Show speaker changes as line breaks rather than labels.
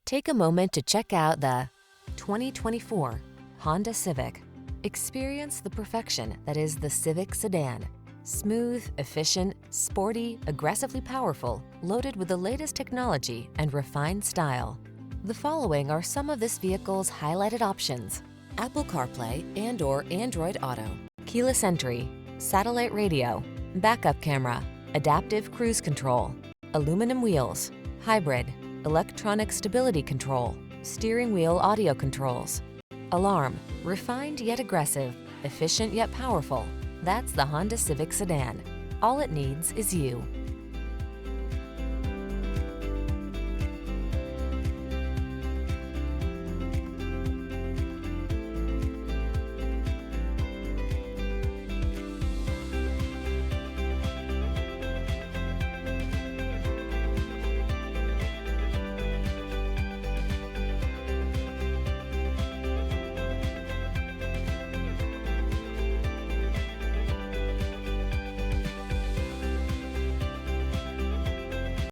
Take a moment to check out the 2024 Honda Civic. Experience the perfection that is the Civic sedan. Smooth, efficient, sporty, aggressively powerful, loaded with the latest technology and refined style. The following are some of this vehicle's highlighted options: Apple CarPlay and/or Android Auto, keyless entry, satellite radio, backup camera, adaptive cruise control, aluminum wheels, hybrid, electronic stability control, steering wheel audio controls, alarm. Refined yet aggressive, efficient yet powerful. That's the Honda Civic sedan. All it needs is you.